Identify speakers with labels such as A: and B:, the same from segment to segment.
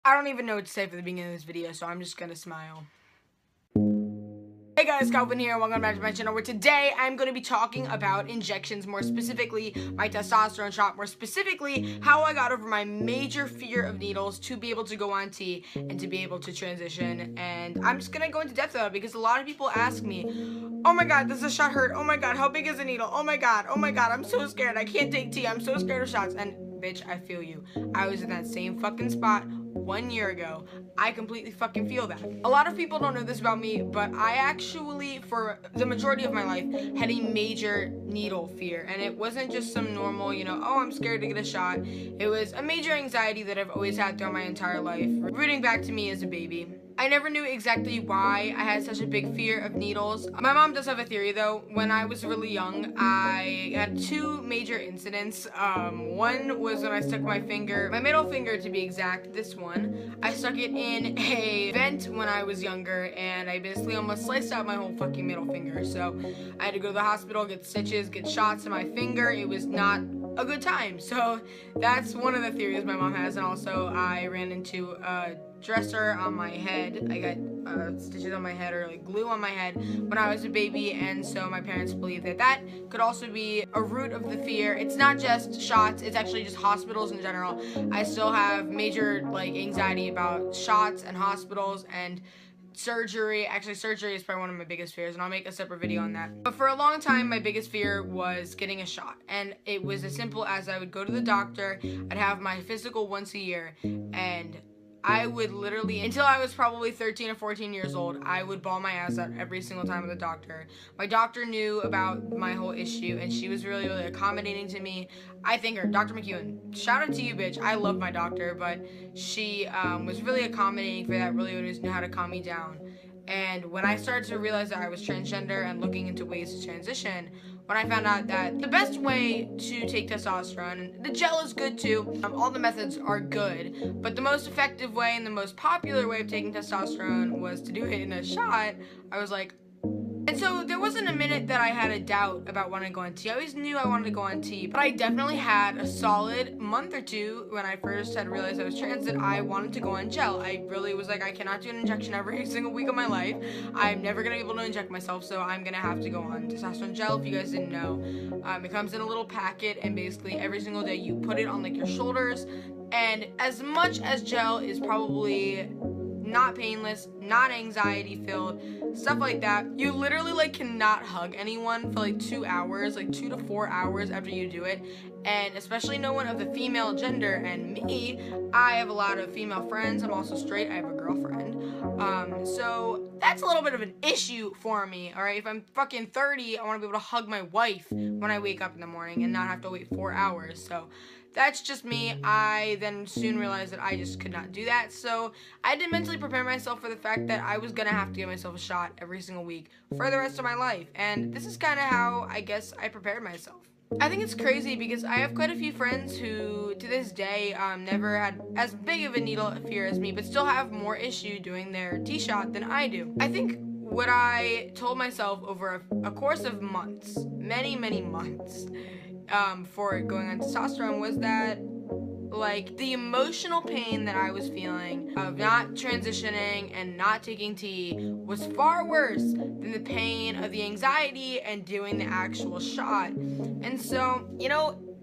A: I don't even know what to say for the beginning of this video, so I'm just gonna smile. Hey guys, Calvin here, welcome back to my channel, where today I'm going to be talking about injections, more specifically my testosterone shot, more specifically how I got over my major fear of needles to be able to go on T and to be able to transition. And I'm just going to go into depth about it because a lot of people ask me, oh my god, does the shot hurt? Oh my god, how big is the needle? Oh my god, I'm so scared, I can't take T, I'm so scared of shots. And bitch, I feel you. I was in that same fucking spot 1 year ago. I completely fucking feel that. A lot of people don't know this about me, but I actually, for the majority of my life, had a major needle fear. And it wasn't just some normal, oh, I'm scared to get a shot. It was a major anxiety that I've always had throughout my entire life, rooting back to me as a baby. I never knew exactly why I had such a big fear of needles. My mom does have a theory though. When I was really young, I had two major incidents. One was when I stuck my middle finger to be exact, this one. I stuck it in a vent when I was younger, and I basically almost sliced out my whole fucking middle finger. So I had to go to the hospital, get stitches, get shots in my finger. It was not a good time. So that's one of the theories my mom has. And also I ran into a dresser on my head. I got stitches on my head, or like glue on my head, when I was a baby, and so my parents believe that that could also be a root of the fear. It's not just shots, it's actually just hospitals in general. I still have major anxiety about shots and hospitals and surgery. Actually, surgery is probably one of my biggest fears, and I'll make a separate video on that. But for a long time, my biggest fear was getting a shot, and it was as simple as I would go to the doctor. I'd have my physical once a year, and I would literally, until I was probably 13 or 14 years old, I would bawl my ass out every single time with the doctor. My doctor knew about my whole issue, and she was really, really accommodating to me. I thank her, Dr. McEwen. Shout out to you, bitch. I love my doctor, but she was really accommodating for that, really always knew how to calm me down. And when I started to realize that I was transgender and looking into ways to transition, when I found out that the best way to take testosterone, and the gel is good too, all the methods are good, but the most effective way and the most popular way of taking testosterone was to do it in a shot, I was like, and so there wasn't a minute that I had a doubt about wanting to go on T. I always knew I wanted to go on T, but I definitely had a solid month or two when I first had realized I was trans that I wanted to go on gel. I really was like, I cannot do an injection every single week of my life. I'm never going to be able to inject myself, so I'm going to have to go on testosterone gel. If you guys didn't know, it comes in a little packet, and basically every single day you put it on your shoulders, and as much as gel is probably not painless, not anxiety filled, stuff like that, you literally cannot hug anyone for 2 hours, 2 to 4 hours after you do it. And especially no one of the female gender, and me, I have a lot of female friends. I'm also straight, I have a girlfriend, so that's a little bit of an issue for me. All right, if I'm fucking 30, I want to be able to hug my wife when I wake up in the morning and not have to wait 4 hours. So that's just me. I then soon realized that I just could not do that, so I did mentally prepare myself for the fact that I was gonna have to give myself a shot every single week for the rest of my life, and this is kind of how I guess I prepared myself. I think it's crazy because I have quite a few friends who, to this day, never had as big of a needle fear as me, but still have more issue doing their T-shot than I do. I think what I told myself over a course of months, many months, for going on testosterone was that the emotional pain that I was feeling of not transitioning and not taking T was far worse than the pain of the anxiety and doing the actual shot. And so,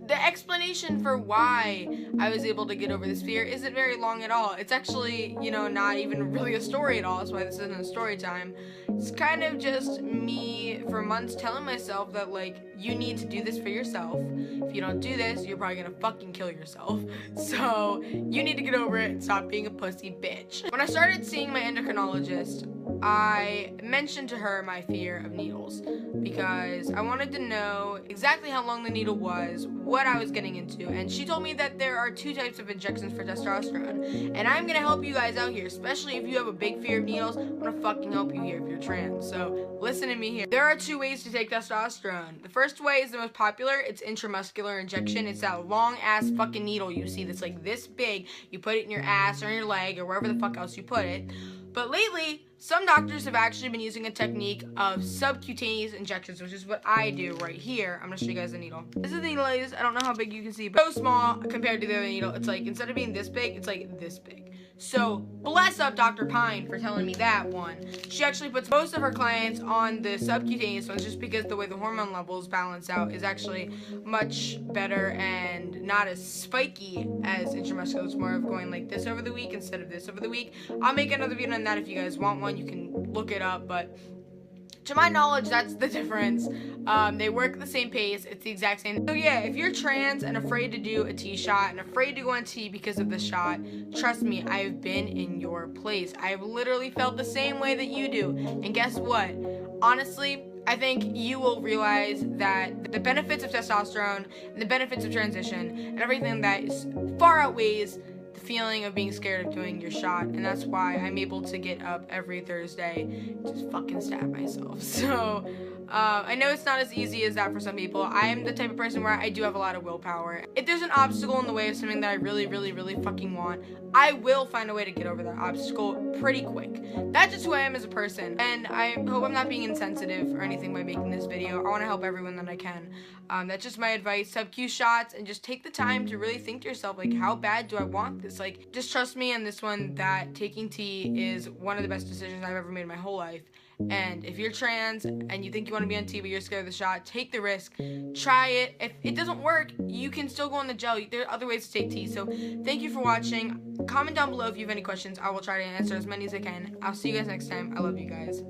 A: the explanation for why I was able to get over this fear isn't very long at all. It's actually, not even really a story at all. That's why this isn't a story time. It's kind of just me for months telling myself that, you need to do this for yourself. If you don't do this, you're probably gonna fucking kill yourself. So, you need to get over it and stop being a pussy bitch. When I started seeing my endocrinologist, I mentioned to her my fear of needles because I wanted to know exactly how long the needle was, what I was getting into, and she told me that there are two types of injections for testosterone, and I'm gonna help you guys out here, especially if you have a big fear of needles. I'm gonna fucking help you here if you're trans, so listen to me here. There are two ways to take testosterone. The first way is the most popular. It's intramuscular injection. It's that long ass fucking needle you see that's this big. You put it in your ass or in your leg or wherever the fuck else you put it. But lately, Some doctors have actually been using a technique of subcutaneous injections, which is what I do right here. I'm gonna show you guys the needle. This is the needle I use. I don't know how big you can see, but so small compared to the other needle. It's like, instead of being this big, it's like this big. So bless up Dr. Pine for telling me that one. She actually puts most of her clients on the subcutaneous ones just because the way the hormone levels balance out is actually much better and not as spiky as intramuscular. It's more of going like this over the week instead of this over the week. I'll make another video on that if you guys want one. You can look it up, but to my knowledge, that's the difference. They work at the same pace. It's the exact same. So yeah, if you're trans and afraid to do a T shot and afraid to go on T because of the shot, trust me, I've been in your place. I've literally felt the same way that you do. And guess what? Honestly, I think you will realize that the benefits of testosterone and the benefits of transition and everything that is far outweighs the feeling of being scared of doing your shot, and that's why I'm able to get up every Thursday to just fucking stab myself. So I know it's not as easy as that for some people. I am the type of person where I do have a lot of willpower. If there's an obstacle in the way of something that I really fucking want, I will find a way to get over that obstacle pretty quick. That's just who I am as a person, and I hope I'm not being insensitive or anything by making this video. I want to help everyone that I can. That's just my advice. Sub-Q shots, and just take the time to really think to yourself, like, how bad do I want this? Like, just trust me on this one that taking T is one of the best decisions I've ever made in my whole life. And if you're trans and you think you want to be on T but you're scared of the shot, take the risk. Try it. If it doesn't work, you can still go on the gel. There are other ways to take T. So thank you for watching. Comment down below if you have any questions. I will try to answer as many as I can. I'll see you guys next time. I love you guys.